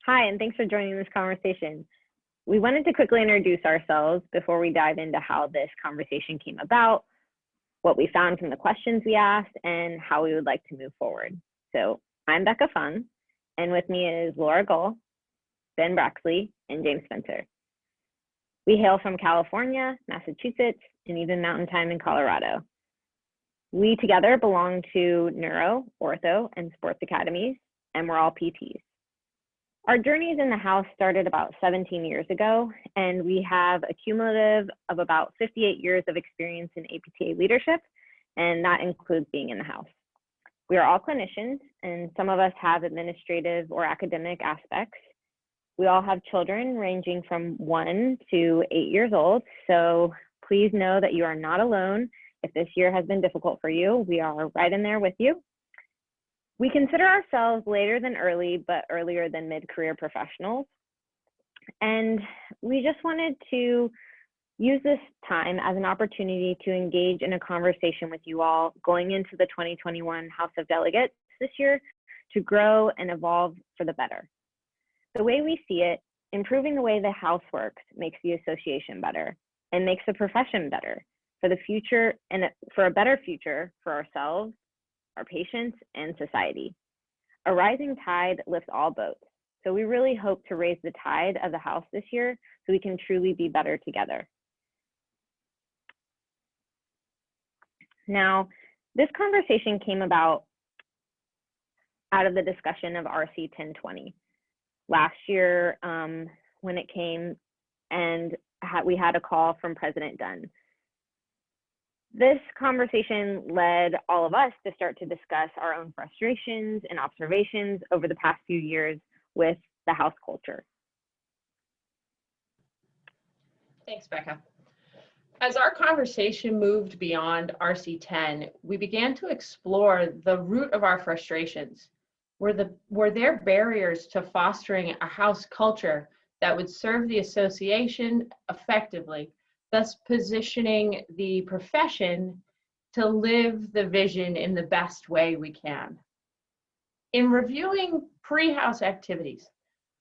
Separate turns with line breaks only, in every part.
Hi, and thanks for joining this conversation. We wanted to quickly introduce ourselves before we dive into how this conversation came about, what we found from the questions we asked, and how we would like to move forward. So I'm Becca Fung, and with me is Laura Gull, Ben Braxley, and James Spencer. We hail from California, Massachusetts, and even Mountain Time in Colorado. We together belong to Neuro, Ortho, and Sports Academies, and we're all PTs. Our journeys in the House started about 17 years ago, and we have a cumulative of about 58 years of experience in APTA leadership, and that includes being in the House. We are all clinicians, and some of us have administrative or academic aspects. We all have children ranging from 1 to 8 years old, so please know that you are not alone. If this year has been difficult for you, we are right in there with you. We consider ourselves later than early, but earlier than mid-career professionals. And we just wanted to use this time as an opportunity to engage in a conversation with you all going into the 2021 House of Delegates this year to grow and evolve for the better. The way we see it, improving the way the House works makes the association better and makes the profession better for the future and for a better future for ourselves, our patients, and society. A rising tide lifts all boats. So we really hope to raise the tide of the House this year so we can truly be better together. Now, this conversation came about out of the discussion of RC 1020. Last year, when it came and we had a call from President Dunn. This conversation led all of us to start to discuss our own frustrations and observations over the past few years with the House culture.
Thanks, Becca. As our conversation moved beyond RC10, we began to explore the root of our frustrations. Were there barriers to fostering a House culture that would serve the association effectively, thus positioning the profession to live the vision in the best way we can? In reviewing pre-House activities,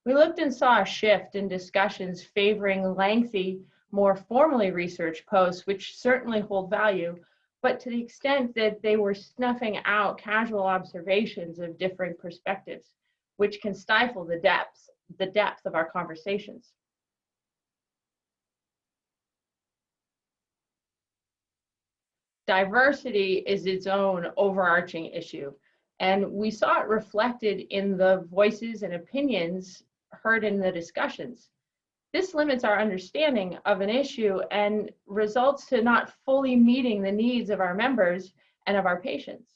we looked and saw a shift in discussions favoring lengthy, more formally researched posts, which certainly hold value, but to the extent that they were snuffing out casual observations of differing perspectives, which can stifle the depth of our conversations. Diversity is its own overarching issue, and we saw it reflected in the voices and opinions heard in the discussions. This limits our understanding of an issue and results to not fully meeting the needs of our members and of our patients.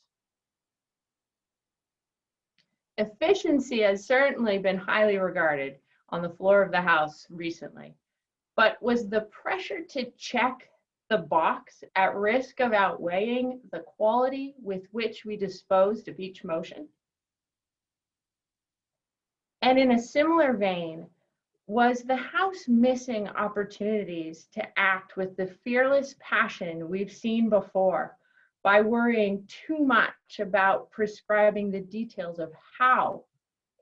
Efficiency has certainly been highly regarded on the floor of the House recently, but was the pressure to check the box at risk of outweighing the quality with which we disposed of each motion? And in a similar vein, was the House missing opportunities to act with the fearless passion we've seen before by worrying too much about prescribing the details of how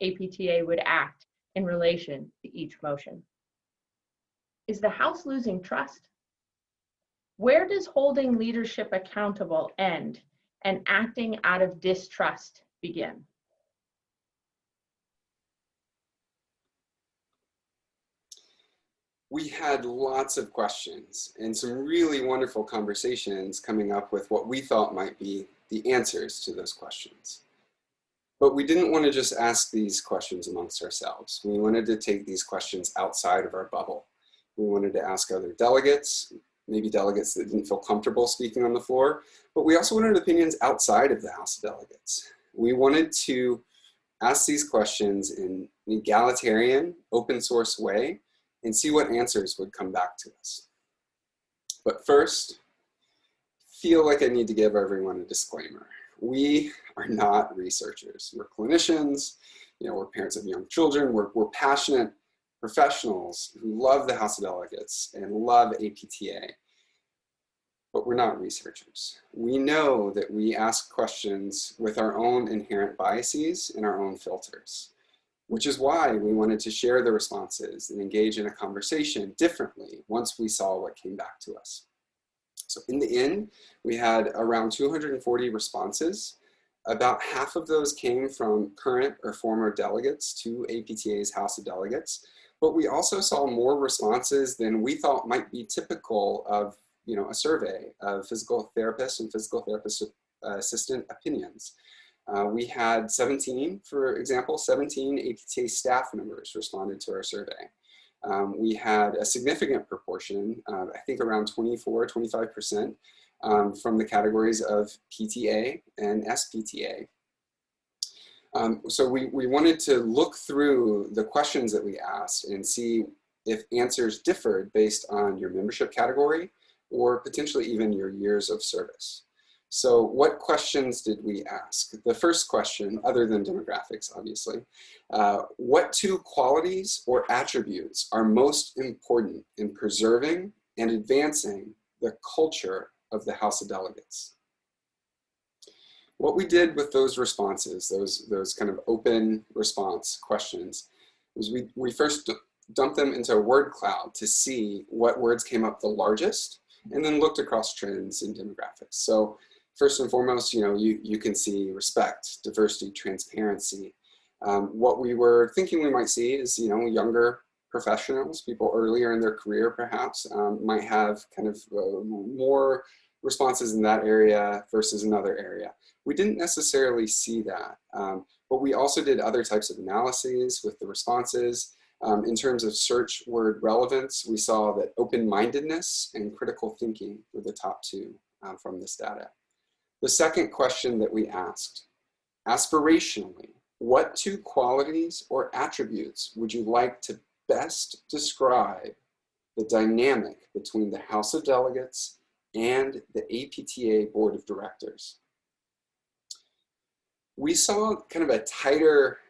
APTA would act in relation to each motion? Is the House losing trust? Where does holding leadership accountable end and acting out of distrust begin?
We had lots of questions and some really wonderful conversations coming up with what we thought might be the answers to those questions. But we didn't want to just ask these questions amongst ourselves. We wanted to take these questions outside of our bubble. We wanted to ask other delegates, maybe delegates that didn't feel comfortable speaking on the floor, but we also wanted opinions outside of the House of Delegates. We wanted to ask these questions in an egalitarian, open source way and see what answers would come back to us. But first, feel like I need to give everyone a disclaimer. We are not researchers. We're clinicians, we're parents of young children, we're passionate professionals who love the House of Delegates and love APTA. But we're not researchers. We know that we ask questions with our own inherent biases and our own filters. which is why we wanted to share the responses and engage in a conversation differently once we saw what came back to us. So in the end, we had around 240 responses. About half of those came from current or former delegates to APTA's House of Delegates, but we also saw more responses than we thought might be typical of a survey of physical therapists and physical therapist assistant opinions. We had 17, for example, 17 APTA staff members responded to our survey. We had a significant proportion, I think around 24–25%, from the categories of PTA and SPTA. So we wanted to look through the questions that we asked and see if answers differed based on your membership category or potentially even your years of service. So what questions did we ask? The first question, other than demographics, obviously, what 2 qualities or attributes are most important in preserving and advancing the culture of the House of Delegates? What we did with those responses, those kind of open response questions, is we first dumped them into a word cloud to see what words came up the largest, and then looked across trends and demographics. So first and foremost, you can see respect, diversity, transparency. What we were thinking we might see is, younger professionals, people earlier in their career perhaps, might have kind of more responses in that area versus another area. We didn't necessarily see that, but we also did other types of analyses with the responses. In terms of search word relevance, we saw that open-mindedness and critical thinking were the top 2 from this data. The second question that we asked, aspirationally, what 2 qualities or attributes would you like to best describe the dynamic between the House of Delegates and the APTA Board of Directors? We saw kind of a tighter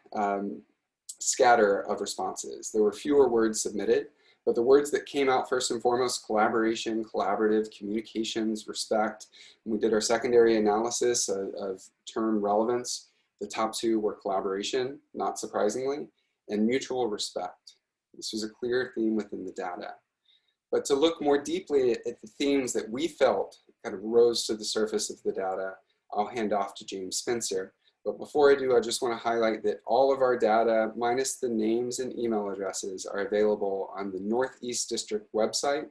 scatter of responses. There were fewer words submitted, but the words that came out first and foremost, collaboration, collaborative, communications, respect. When we did our secondary analysis of term relevance, the top 2 were collaboration, not surprisingly, and mutual respect. This was a clear theme within the data. But to look more deeply at the themes that we felt kind of rose to the surface of the data, I'll hand off to James Spencer. But before I do, I just want to highlight that all of our data, minus the names and email addresses, are available on the Northeast District website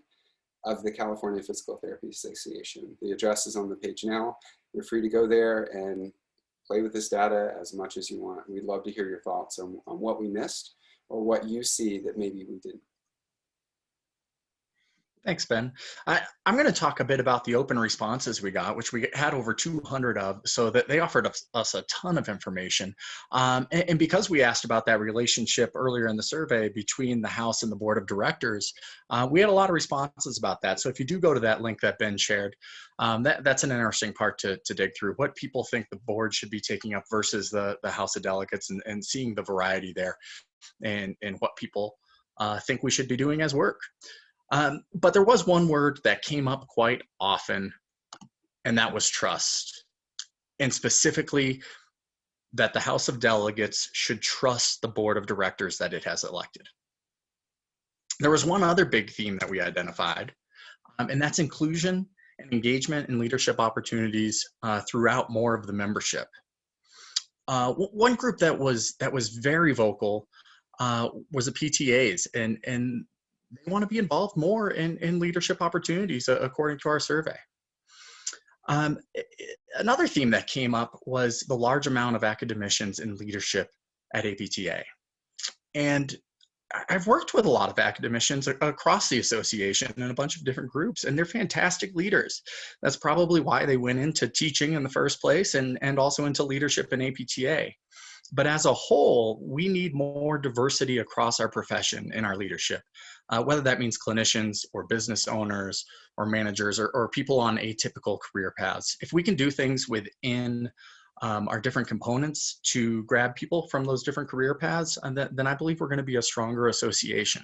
of the California Physical Therapy Association. The address is on the page now. You're free to go there and play with this data as much as you want. We'd love to hear your thoughts on what we missed or what you see that maybe we didn't.
Thanks, Ben. I'm going to talk a bit about the open responses we got, which we had over 200 of, so that they offered us a ton of information. And because we asked about that relationship earlier in the survey between the House and the Board of Directors, we had a lot of responses about that. So if you do go to that link that Ben shared, that's an interesting part to dig through, what people think the board should be taking up versus the House of Delegates, and seeing the variety there and what people think we should be doing as work. But there was one word that came up quite often, and that was trust. And specifically, that the House of Delegates should trust the Board of Directors that it has elected. There was one other big theme that we identified, and that's inclusion and engagement and leadership opportunities throughout more of the membership. One group that was very vocal was the PTAs, and they want to be involved more in leadership opportunities, according to our survey. Another theme that came up was the large amount of academicians in leadership at APTA. And I've worked with a lot of academicians across the association in a bunch of different groups, and they're fantastic leaders. That's probably why they went into teaching in the first place, and also into leadership in APTA. But as a whole, we need more diversity across our profession in our leadership, whether that means clinicians or business owners or managers or people on atypical career paths. If we can do things within our different components to grab people from those different career paths, then I believe we're going to be a stronger association.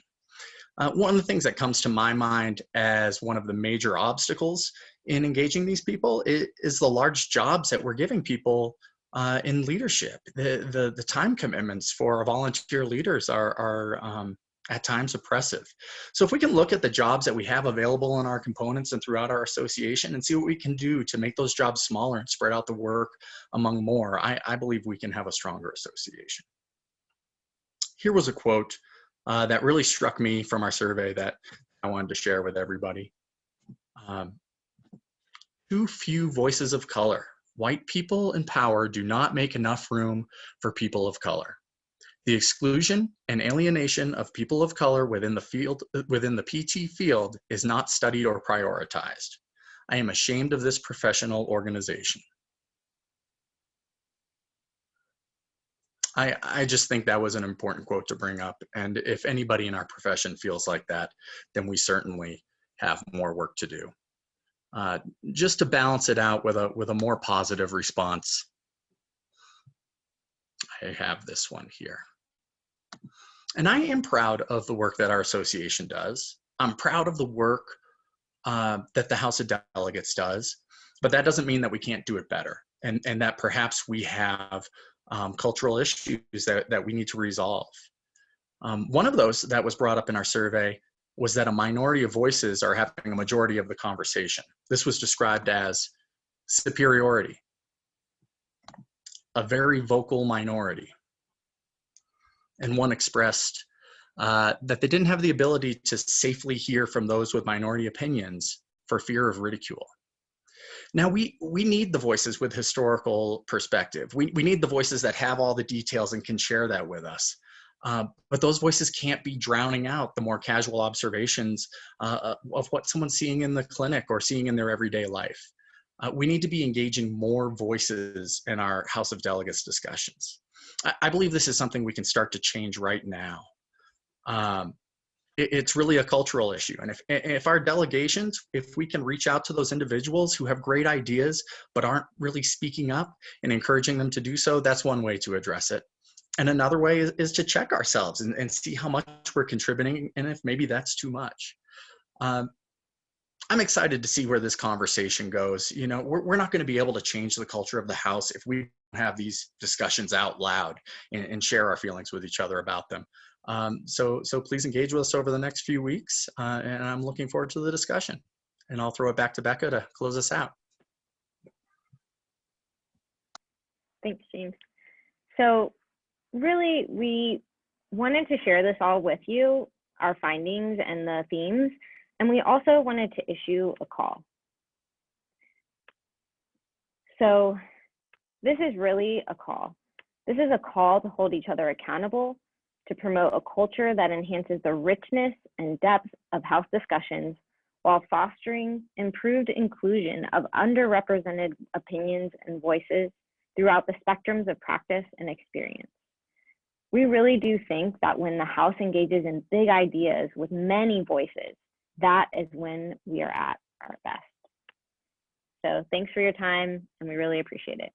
One of the things that comes to my mind as one of the major obstacles in engaging these people is the large jobs that we're giving people in leadership. The time commitments for volunteer leaders are at times oppressive. So if we can look at the jobs that we have available in our components and throughout our association and see what we can do to make those jobs smaller and spread out the work among more, I believe we can have a stronger association. Here was a quote that really struck me from our survey that I wanted to share with everybody. Too few voices of color. White people in power do not make enough room for people of color. The exclusion and alienation of people of color within the PT field is not studied or prioritized. I am ashamed of this professional organization. I just think that was an important quote to bring up. And if anybody in our profession feels like that, then we certainly have more work to do. Just to balance it out with a more positive response, I have this one here. And I am proud of the work that our association does. I'm proud of the work that the House of Delegates does, but that doesn't mean that we can't do it better, and that perhaps we have cultural issues that we need to resolve. One of those that was brought up in our survey was that a minority of voices are having a majority of the conversation. This was described as superiority, a very vocal minority. And one expressed that they didn't have the ability to safely hear from those with minority opinions for fear of ridicule. Now, we need the voices with historical perspective. We need the voices that have all the details and can share that with us. But those voices can't be drowning out the more casual observations of what someone's seeing in the clinic or seeing in their everyday life. We need to be engaging more voices in our House of Delegates discussions. I believe this is something we can start to change right now. It's really a cultural issue. And if our delegations, if we can reach out to those individuals who have great ideas but aren't really speaking up and encouraging them to do so, that's one way to address it. And another way is to check ourselves and see how much we're contributing and if maybe that's too much. I'm excited to see where this conversation goes. You know, we're not going to be able to change the culture of the House if we don't have these discussions out loud and share our feelings with each other about them. So please engage with us over the next few weeks, and I'm looking forward to the discussion. And I'll throw it back to Becca to close us out.
Thanks, James. So really, we wanted to share this all with you, our findings and the themes, and we also wanted to issue a call. So this is really a call. This is a call to hold each other accountable, to promote a culture that enhances the richness and depth of House discussions while fostering improved inclusion of underrepresented opinions and voices throughout the spectrums of practice and experience. We really do think that when the House engages in big ideas with many voices, that is when we are at our best. So thanks for your time, and we really appreciate it.